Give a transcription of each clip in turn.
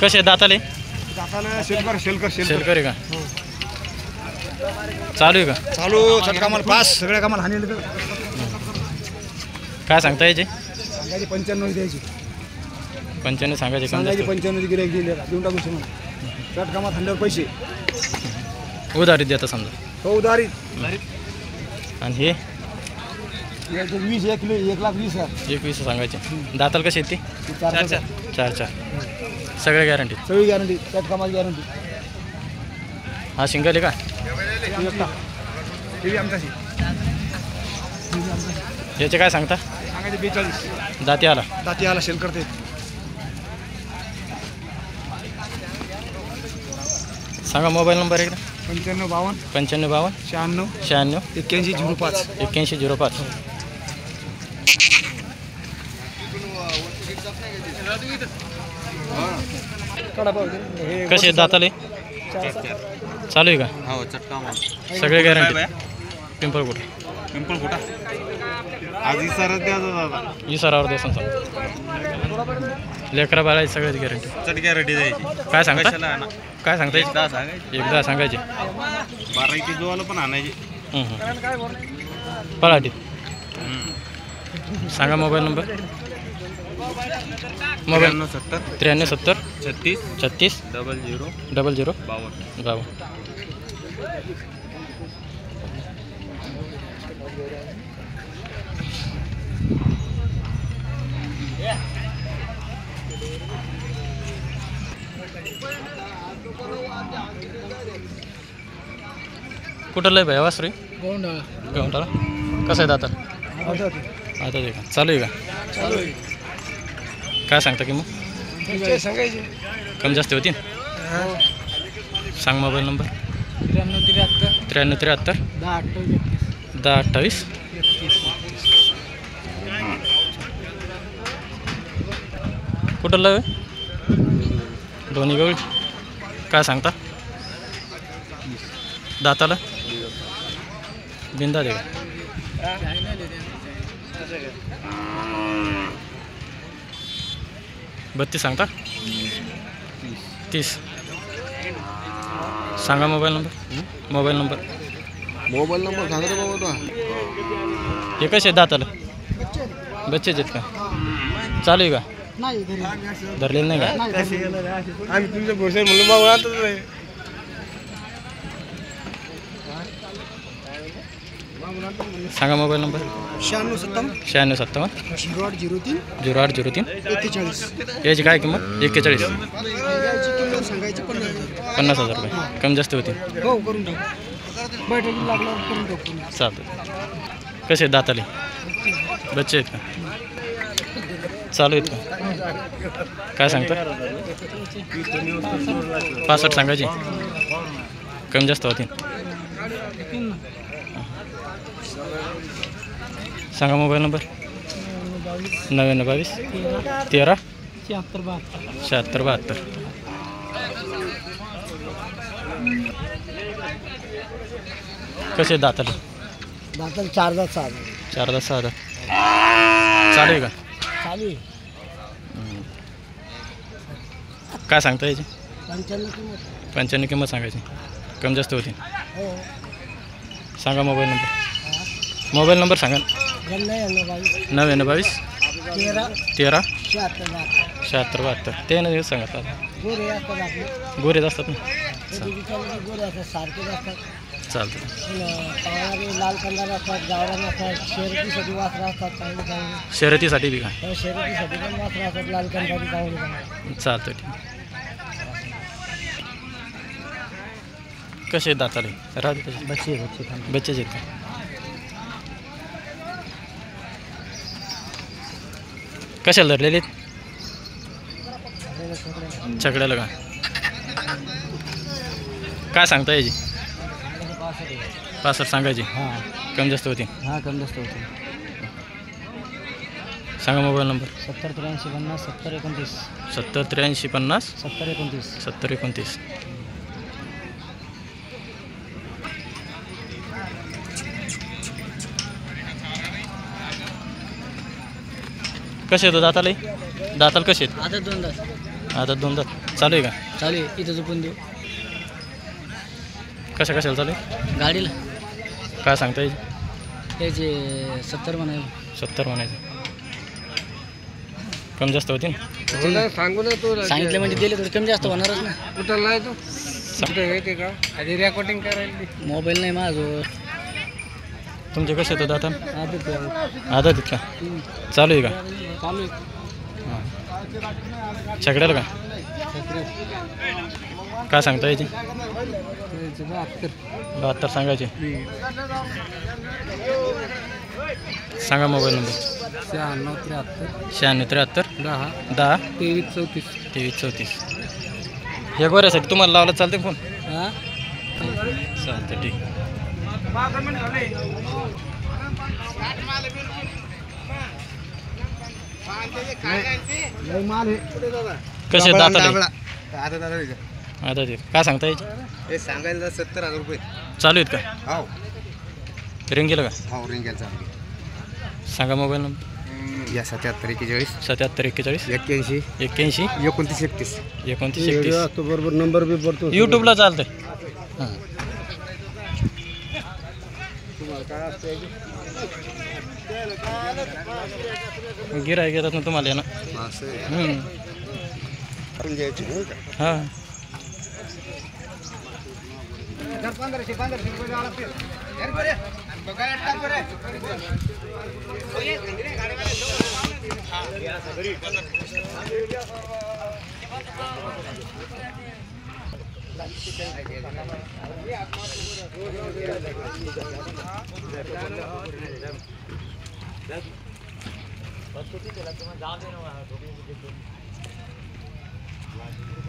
कसे दाताले? दाताला शेलकर शेलकर आहे का? चालू आहे का? चालू चटका मला पास सगळ्या कामाला हानी काय सांगता याचे? सांगायची 95 द्यायची 95 सांगायचे कमी सांगायची जास्त? 95 गिरायक दिले देऊन टाकू शकतो चटकामात हांड्यावर पैसे उधारीत देता समजा. हो उधारी आणि हे 20 1 किलो 1,20,000 21 सांगायचे. दाताल कसे आहेत ते? 4 4 सगळे गॅरंटी. सगळी गॅरंटी चटकामाची गॅरंटी हा सिंगल आहे का? याचे काय सांगता? सांगायचे 42 दाती आला दाती आला शेल करते. सांगा मोबाईल नंबर एकदा. 95 95 52 56 96 05 81 05. कसे दाताले? चालू आहे का? हो चटका सगळे गॅरंटी. पिंपळकोट आज इसाराच द्यायचा दादा. सरावर देसन सांग. लेकरा बाळाची सगळ्याच गॅरंटी. चट गॅरंटी द्यायची. काय सांगता? कशाला आणा? काय सांगता येईल? 10 सांगायची. एकदा सांगायचे. 12 की जोवाला पण आणायची. पराठीत सांगा मोबाईल नंबर. मोबाईल 93 70 36 36 00 00 52. 52. कुठं लय भाई वासरी? गवंडाला. कसं आहे दाता? आता आहे का? चालू आहे का? काय सांगता की मग? सांगायचे कमी जास्त होती? सांग मोबाईल नंबर. 93 73 10 28. कुठं लय दोन्ही गवळी. काय सांगता? दाताला बिंदा दे का? बत्तीस सांगता? 30 सांगा मोबाईल नंबर. मोबाईल नंबर सांगा रे बाबा तो. हे कसे दाताला? बच्चेच आहेत का? चालू आहे का? धरलेलं नाही का? आम्ही तुमच्या भरोशावर म्हणलं मागून आणतच नाही. सांगा मोबाईल नंबर. 96 57 56 57 08 03 08 03 41. याची काय किंमत? 41. सांगायची 50,000 रुपये. कमी जास्त होती. हो करून टाकू बैठकीला लागल्यावर करून टाकू. चालतं. कसे आहेत दाताले? बच्चे आहेत का? चालू आहेत का? काय सांगता? 65 सांगायची. कमी जास्त होती. सांगा मोबाईल नंबर. 99 22 13 76 72. कसे दाताले? दाताला 4 दात 6 4 10 6 चालू आहे का? चालू आहे. काय सांगता याची? 95 किंमत. 95 किंमत सांगायची. कमी जास्त होती. हो सांगा मोबाईल नंबर. मोबाईल नंबर सांगा. 99 22 13 76 72. ते नाही सांगा. गोरे असतात ना? चालतं. लाल कंदार असतात गावरान असतात शर्यतीसाठी वासरा असतात चांगले शर्यतीसाठी बी का? शर्यतीसाठी पण वासरा असतात लाल कंदारी चांगले. चालतं. ठीक. कसे दाताले? राहते कसे? बच्चेच आहेत का? कशाला धरलेले? छकड्याला का? काय सांगता याची? 65 सांगायची. कमी जास्त होती. कमी जास्त होते. सांगा मोबाईल नंबर. 70 83 50 70 29 70 83 50 70 29 70 29. कसे येतो दाताला? दाताल कसे आहेत? आता 2 तास आता 2 दात चालू आहे का? चालू आहे. इथं झोपून देऊ कशा कशाला चालू आहे? गाडीला. काय सांगता येईल? त्याचे 70 म्हणाले. 70 म्हणायचं. कमी जास्त होतील सांगू ना तू सांगितले म्हणजे दिले थोडे कमी जास्त होणारच ना. कुठं नाही तू कुठं येते का आधी रेकॉर्डिंग करायला मोबाईल नाही माझं. तुमचे कसे येतो दाता? आता आता का चालू आहे का? चालू आहे. हां छकड्याला का? काय सांगता याची? 72 सांगायचे. सांगा मोबाईल नंबर. 96 73 96 73 10 10 23 34. 23 34. हे गोऱ्यासाठी तुम्हाला लावला चालते फोन? हां चालतं ठीक. कसे दाता आता ते काय सांगता यायचे? हे सांगायला 70,000 रुपये चालू आहेत का? हो रिंग गेलं का? हो रिंगेलचा सांगा मोबाईल नंबर. या 77 41 77 41 81 81 29 31 29 31. तो बरोबर नंबर बी पडतो यूट्यूबला चालतंय. हां गिराय घेतात ना तुम्हाला ना. हां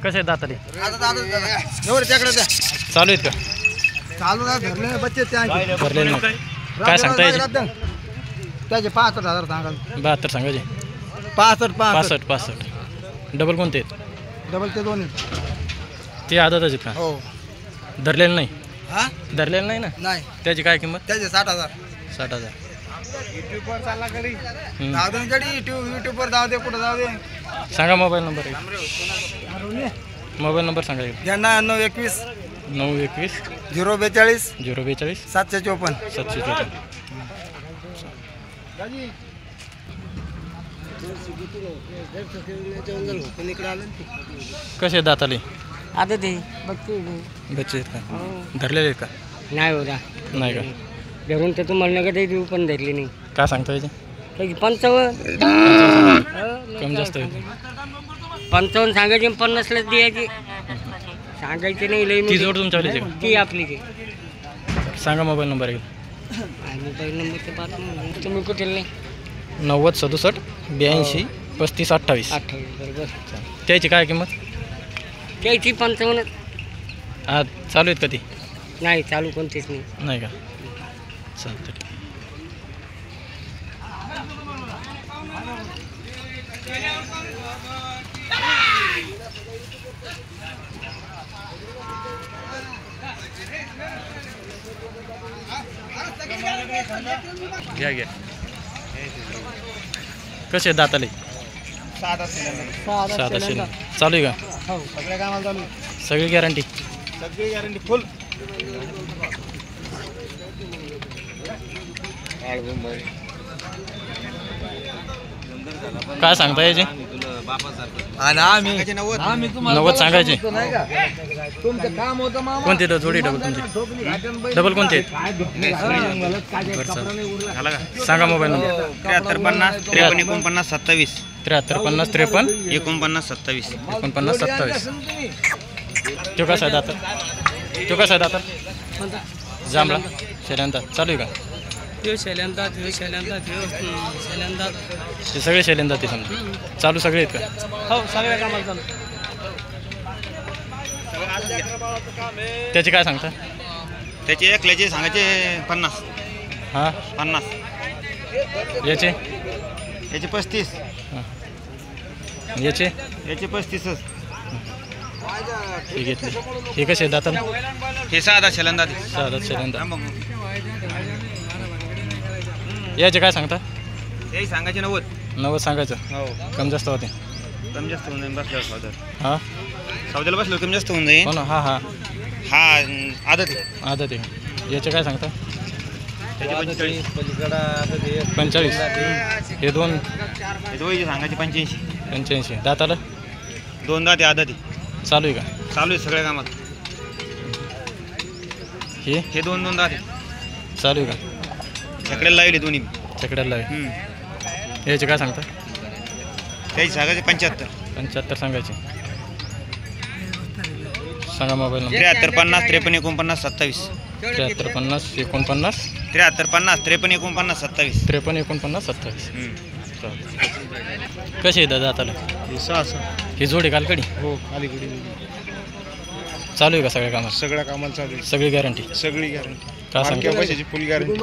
कसे दाताले चालू आहेत का? चालू ना धरले बच्चे भरलेले नाही. काय सांगता यायचे? त्याचे 65,000 सांगाल. 72 सांगायचे. 65 65 डबल कोणते आहेत? डबल ते 2 ते आदतच आहेत का? हो. धरलेलं नाही? हा धरलेलं नाही ना. नाही त्याची काय किंमत? त्याचे 60,000. 60,000. युट्यूबवर चालला गडी हम्म. जाऊ दे गडी युट्यूबवर जाऊ दे कुठं जाऊ दे. सांगा मोबाईल नंबर. मोबाईल नंबर सांगा. 99 921 042 042 754. 754. कसे दाताले? आता ते बच्चे बच्चे आहेत का? धरलेले आहेत का? नाही होता नाही का? धरून तर तुम्हाला नका देऊ पण धरली नाही. काय सांगता यायचे? 55 कमी जास्त होईल. 55 सांगायचे 50ला द्यायचे. सांगायचे नाही लई ती जोड तुमच्याकडे का? ती आपली ते. सांगा मोबाईल नंबर एकदा. मोबाईल नंबर ते पाहतो तुम्ही कुठे नाही. 90 67 82 35 28. 28 बरोबर. त्याची काय किंमत? त्याची 55. आज चालू आहेत का ती? नाही चालू कोणतीच नाही. नाही का? चालतं ठीक. घ्या घ्या. कसे दाताले? साधा शेण चालू आहे का? हो सगळ्या कामाला चालू. सगळी गॅरंटी? सगळी गॅरंटी फुल. काय सांगता याचे? 90 सांगायचे. तुमचं काम होतं मामा. कोणते तर जोडी डबल तुमचे? डबल कोणते आहेत? बरं चालेल. सांगा मोबाईल नंबर. 73 50 53 49 27 73 50 53 49 27 49 27. तो कसा आहे दाता? तो कसा आहे दाता? जांभळा शेल्यांदा चालू आहे का? शैल्यांदा ते सगळे शेल्यांदा ते समजा चालू सगळे आहेत का? हो सगळ्या कामाला चालू. त्याचे काय सांगता? त्याचे एकल्याचे सांगायचे 50 हां 50 याचे? याचे 35 हां याचे? याचे 35च. हे घेतले. हे कसे दाताला? हे 6 शेलंदा साधा शेल्यांदा. याचे काय सांगता? हे सांगायचे 90 90 सांगायचं. हो कमी जास्त होते. कमी जास्त होऊन जाईल बसल्यावर सौद्याला. हां सौद्याला बसल्यावर कमी जास्त होऊन जाईल. हो ना. हां हां हा आदत आहे. आदत आहे. याचे काय सांगता? त्याची 45. 45. हे दोन दोघीची सांगायची 85. 85. दाताला 2 दात आहे, आदत आहे. चालू आहे का? चालू आहे सगळ्या कामात. हे 2 दात आहे. चालू आहे का? छकड्याला लावले दोन्ही. चकड्याला आहे. याचे काय सांगता? त्याची सांगायची 75. 75 सांगायचे. सांगा मोबाईल नंबर. 73 50 53 49 27. 73 50 49 73 50 53 49 27. 53 49 27. कसे आहे दादा आताला? 6. ही जोडी कालकडी हो अलीकडे चालू आहे का सगळ्या कामात? सगळ्या कामाला चालू आहे. सगळी गॅरंटी सगळी गॅरंटी. का सांगता? पैशाची फुल गॅरंटी.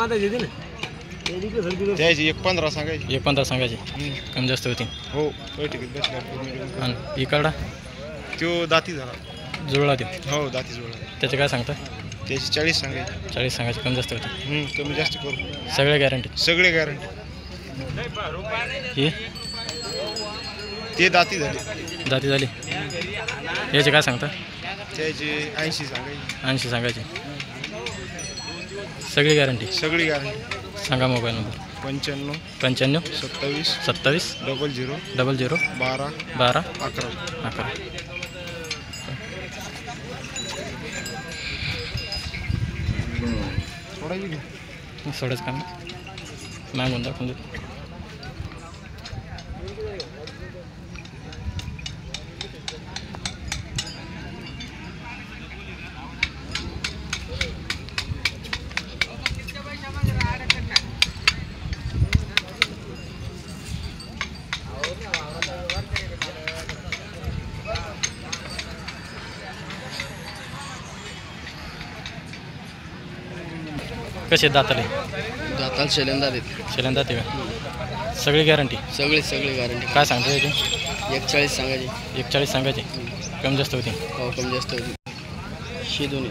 त्याची 1.15 सांगायची. 1.15 सांगायचे. कमी जास्त होती. हो बैठकीत बसल्या. आणि इकडा तो दाती झाला. जुळला देऊ. हो दाती जुळला. त्याचे काय सांगता? त्याची 40 सांगायची. 40 सांगायचे. कमी जास्त होती. कमी जास्त करू. सगळ्या गॅरंटी. सगळे गॅरंटी. ही ते दाती झाली. जाती झाली. याचे काय सांगता? त्याची 80 सांगायची. 80 सांगायचे. सगळी गॅरंटी. सगळी गॅरंटी. सांगा मोबाईल नंबर. 95 95 27 27 00 00 12 12 11. 11. सोडायची की सोडच काम मागून दाखवून देतो. कसे दाताले? दाताल शेलेंदा देत. शेल्यांदा दाते का? सगळी गॅरंटी. सगळी गॅरंटी. काय सांगतो याची? 41 सांगायची. 41 सांगायचे. कमी जास्त होती. हो कमी जास्त होती. ही दोन्ही